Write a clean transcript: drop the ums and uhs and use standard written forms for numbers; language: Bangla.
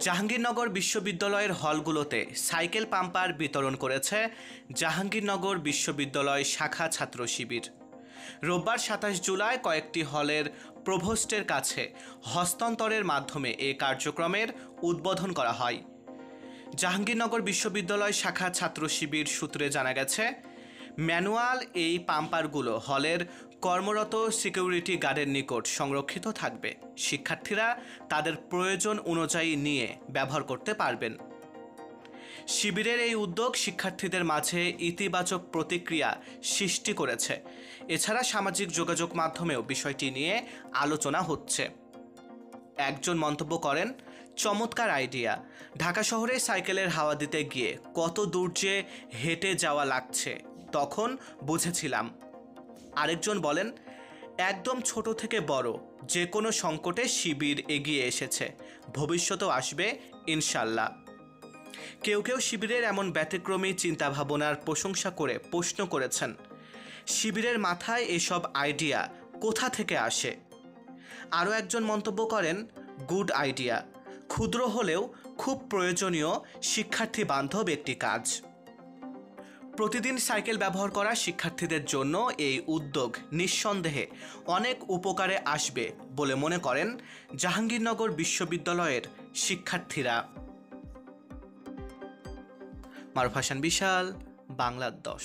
জাহাঙ্গীরনগর বিশ্ববিদ্যালয়ের হলগুলোতে সাইকেল পাম্পার বিতরণ করেছে জাহাঙ্গীরনগর বিশ্ববিদ্যালয় শাখা ছাত্র শিবির। রোববার ২৭ জুলাই কয়েকটি হলের প্রভোস্টের কাছে হস্তান্তরের মাধ্যমে এ কার্যক্রমের উদ্বোধন করা হয়। জাহাঙ্গীরনগর বিশ্ববিদ্যালয় শাখা ছাত্র শিবির সূত্রে জানা গেছে, ম্যানুয়াল এই পাম্পারগুলো হলের কর্মরত সিকিউরিটি গার্ডের নিকট সংরক্ষিত থাকবে। শিক্ষার্থীরা তাদের প্রয়োজন অনুযায়ী নিয়ে ব্যবহার করতে পারবেন। শিবিরের এই উদ্যোগ শিক্ষার্থীদের মাঝে ইতিবাচক প্রতিক্রিয়া সৃষ্টি করেছে। এছাড়া সামাজিক যোগাযোগ মাধ্যমেও বিষয়টি নিয়ে আলোচনা হচ্ছে। একজন মন্তব্য করেন, চমৎকার আইডিয়া। ঢাকা শহরে সাইকেলের হাওয়া দিতে গিয়ে কত দূর যে হেঁটে যাওয়া লাগছে তখন বুঝেছিলাম। আরেকজন বলেন, একদম ছোট থেকে বড় যে কোনো সংকটে শিবির এগিয়ে এসেছে, ভবিষ্যতেও আসবে ইনশাল্লাহ। কেউ কেউ শিবিরের এমন ব্যতিক্রমী চিন্তাভাবনার প্রশংসা করে প্রশ্ন করেছেন, শিবিরের মাথায় এসব আইডিয়া কোথা থেকে আসে? আরও একজন মন্তব্য করেন, গুড আইডিয়া, ক্ষুদ্র হলেও খুব প্রয়োজনীয় শিক্ষার্থী বান্ধব একটি কাজ। প্রতিদিন সাইকেল ব্যবহার করা শিক্ষার্থীদের জন্য এই উদ্যোগ নিঃসন্দেহে অনেক উপকারে আসবে বলে মনে করেন জাহাঙ্গীরনগর বিশ্ববিদ্যালয়ের শিক্ষার্থীরা। মারুফ হাসান বিশাল, বাংলা ১০।